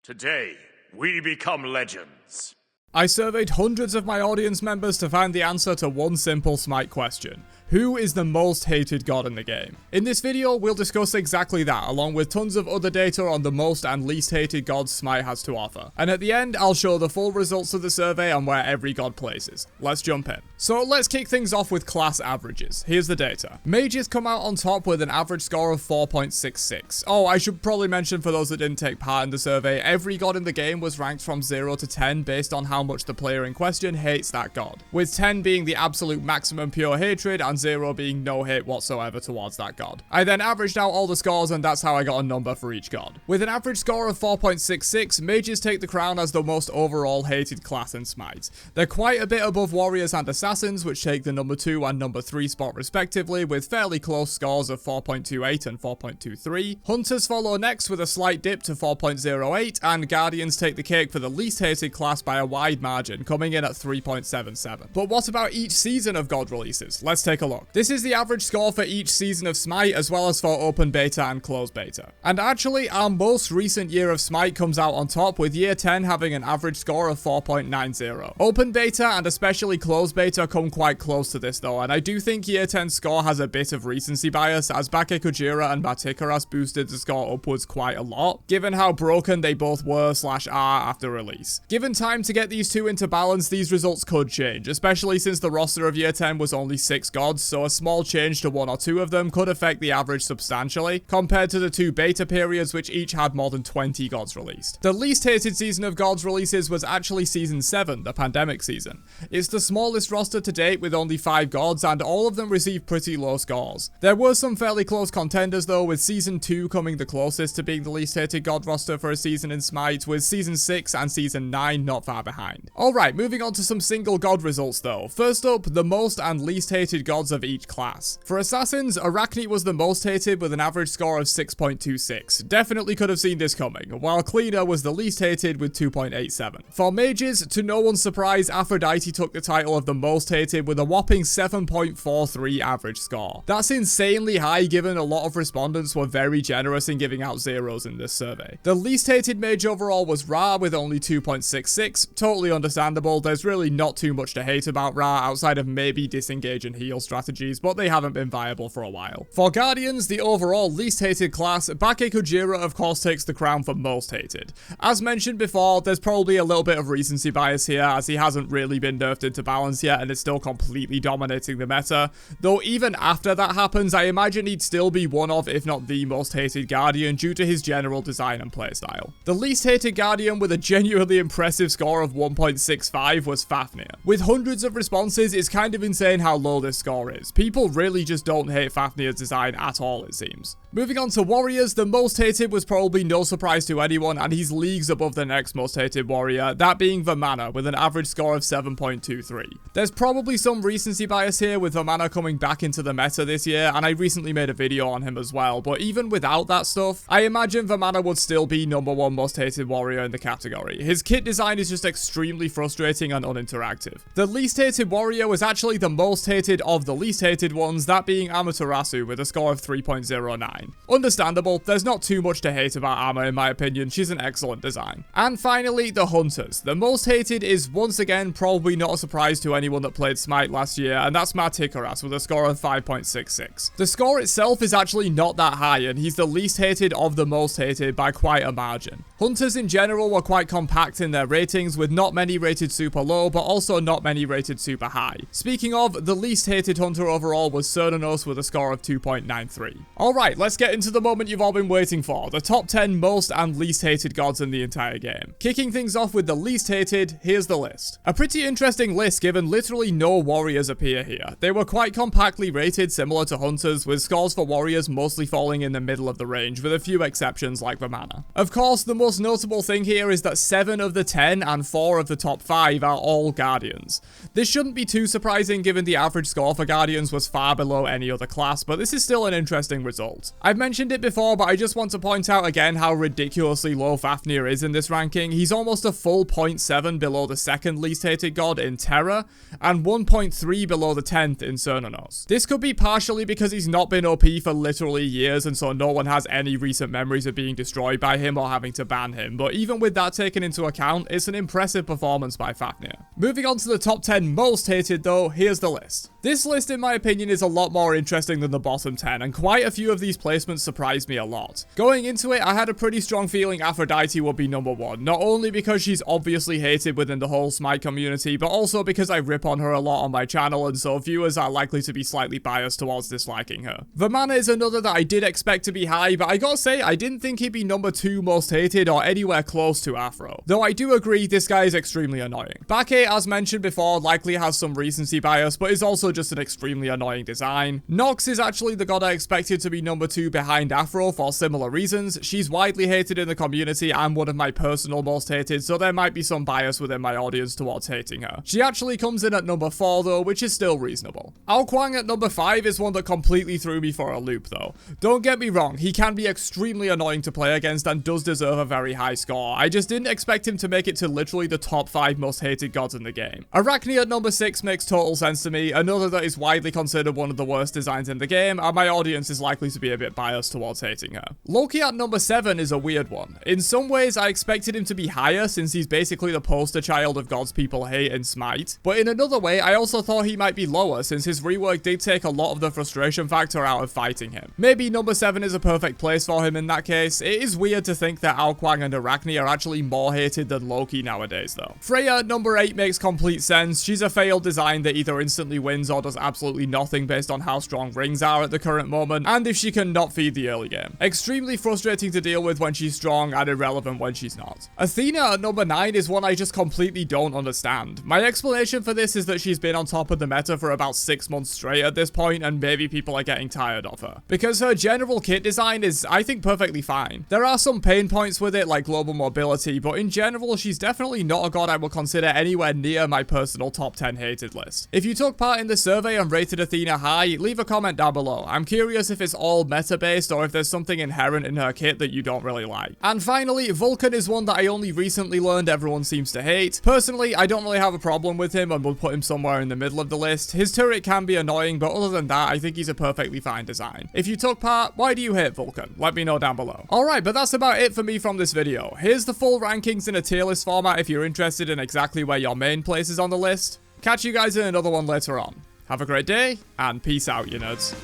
Today, we become legends. I surveyed hundreds of my audience members to find the answer to one simple SMITE question. Who is the most hated god in the game? In this video, we'll discuss exactly that, along with tons of other data on the most and least hated gods SMITE has to offer. And at the end, I'll show the full results of the survey and where every god places. Let's jump in. So let's kick things off with class averages. Here's the data. Mages come out on top with an average score of 4.66. Oh, I should probably mention for those that didn't take part in the survey, every god in the game was ranked from 0 to 10 based on how much the player in question hates that god, with 10 being the absolute maximum pure hatred and 0 being no hate whatsoever towards that god. I then averaged out all the scores and that's how I got a number for each god. With an average score of 4.66, mages take the crown as the most overall hated class in SMITE. They're quite a bit above warriors and assassins, which take the number 2 and number 3 spot respectively, with fairly close scores of 4.28 and 4.23. Hunters follow next with a slight dip to 4.08, and guardians take the cake for the least hated class by a wide margin, coming in at 3.77. But what about each season of god releases? Let's take a look. This is the average score for each season of SMITE, as well as for open beta and closed beta. And actually, our most recent year of SMITE comes out on top, with year 10 having an average score of 4.90. Open beta and especially closed beta come quite close to this though, and I do think year 10's score has a bit of recency bias, as Bake Kujira and Matikaras boosted the score upwards quite a lot, given how broken they both were/are after release. Given time to get these two into balance, these results could change, especially since the roster of year 10 was only 6 gods, so a small change to 1 or 2 of them could affect the average substantially, compared to the 2 beta periods which each had more than 20 gods released. The least hated season of gods releases was actually season 7, the pandemic season. It's the smallest roster to date with only 5 gods, and all of them received pretty low scores. There were some fairly close contenders though, with season 2 coming the closest to being the least hated god roster for a season in SMITE, with season 6 and season 9 not far behind. Alright, moving on to some single god results though. First up, the most and least hated gods of each class. For assassins, Arachne was the most hated with an average score of 6.26. Definitely could have seen this coming, while Cleaner was the least hated with 2.87. For mages, to no one's surprise, Aphrodite took the title of the most hated with a whopping 7.43 average score. That's insanely high given a lot of respondents were very generous in giving out zeros in this survey. The least hated mage overall was Ra with only 2.66, totally understandable. There's really not too much to hate about Ra outside of maybe disengage and heal strategies, but they haven't been viable for a while. For guardians, the overall least hated class, Bake Kujira of course takes the crown for most hated. As mentioned before, there's probably a little bit of recency bias here, as he hasn't really been nerfed into balance yet and is still completely dominating the meta, though even after that happens, I imagine he'd still be one of, if not the most hated guardian due to his general design and playstyle. The least hated guardian with a genuinely impressive score of 1.65 was Fafnir. With hundreds of responses, it's kind of insane how low this score is. People really just don't hate Fafnir's design at all, it seems. Moving on to warriors, the most hated was probably no surprise to anyone, and he's leagues above the next most hated warrior, that being Vamana with an average score of 7.23. There's probably some recency bias here with Vamana coming back into the meta this year, and I recently made a video on him as well, but even without that stuff, I imagine Vamana would still be number 1 most hated warrior in the category. His kit design is just extremely frustrating and uninteractive. The least hated warrior was actually the most hated of the least hated ones, that being Amaterasu with a score of 3.09. Understandable, there's not too much to hate about Amma in my opinion, she's an excellent design. And finally, the hunters. The most hated is once again probably not a surprise to anyone that played SMITE last year, and that's Matikaras with a score of 5.66. The score itself is actually not that high, and he's the least hated of the most hated by quite a margin. Hunters in general were quite compact in their ratings, with not many rated super low, but also not many rated super high. Speaking of, the least hated hunter overall was Cernunnos with a score of 2.93. Alright, let's get into the moment you've all been waiting for, the top 10 most and least hated gods in the entire game. Kicking things off with the least hated, here's the list. A pretty interesting list given literally no warriors appear here. They were quite compactly rated, similar to hunters, with scores for warriors mostly falling in the middle of the range, with a few exceptions like Vamana. Of course, the most notable thing here is that 7 of the 10 and 4 4 of the top 5 are all Guardians. This shouldn't be too surprising given the average score for Guardians was far below any other class, but this is still an interesting result. I've mentioned it before, but I just want to point out again how ridiculously low Fafnir is in this ranking. He's almost a full 0.7 below the second least hated god in Terra, and 1.3 below the 10th in Cernunnos. This could be partially because he's not been OP for literally years, and so no one has any recent memories of being destroyed by him or having to ban him, but even with that taken into account, it's an impressive performance by Fafnir. Moving on to the top 10 most hated though, here's the list. This list in my opinion is a lot more interesting than the bottom 10, and quite a few of these placements surprised me a lot. Going into it, I had a pretty strong feeling Aphrodite would be number 1, not only because she's obviously hated within the whole SMITE community, but also because I rip on her a lot on my channel, and so viewers are likely to be slightly biased towards disliking her. Vamana is another that I did expect to be high, but I gotta say, I didn't think he'd be number 2 most hated or anywhere close to Afro. Though I do agree, this guy is extremely annoying. Bake, as mentioned before, likely has some recency bias, but is also just an extremely annoying design. Nox is actually the god I expected to be number 2 behind Afro for similar reasons. She's widely hated in the community and one of my personal most hated, so there might be some bias within my audience towards hating her. She actually comes in at number 4 though, which is still reasonable. Ao Kuang at number 5 is one that completely threw me for a loop though. Don't get me wrong, he can be extremely annoying to play against and does deserve a very high score. I just didn't expect him to make it to literally the top 5 most hated gods in the game. Arachne at number 6 makes total sense to me, another that is widely considered one of the worst designs in the game, and my audience is likely to be a bit biased towards hating her. Loki at number 7 is a weird one. In some ways, I expected him to be higher since he's basically the poster child of gods people hate in SMITE, but in another way, I also thought he might be lower since his rework did take a lot of the frustration factor out of fighting him. Maybe number 7 is a perfect place for him in that case. It is weird to think that Ao Kuang and Arachne are actually more hated than Loki nowadays though. Freya at number 8 makes complete sense. She's a failed design that either instantly wins or does absolutely nothing based on how strong rings are at the current moment, and if she can not feed the early game. Extremely frustrating to deal with when she's strong and irrelevant when she's not. Athena at number 9 is one I just completely don't understand. My explanation for this is that she's been on top of the meta for about 6 months straight at this point, and maybe people are getting tired of her. Because her general kit design is, I think, perfectly fine. There are some pain points with it, like global mobility, but in general, she's definitely not a god I would consider anywhere near my personal top 10 hated list. If you took part in the survey and rated Athena high, leave a comment down below. I'm curious if it's all meta-based or if there's something inherent in her kit that you don't really like. And finally, Vulcan is one that I only recently learned everyone seems to hate. Personally, I don't really have a problem with him and would put him somewhere in the middle of the list. His turret can be annoying, but other than that, I think he's a perfectly fine design. If you took part, why do you hate Vulcan? Let me know down below. Alright, but that's about it for me from this video. Here's the full rankings in a tier list format if you're interested in exactly where your main place is on the list. Catch you guys in another one later on. Have a great day, and peace out, you nerds.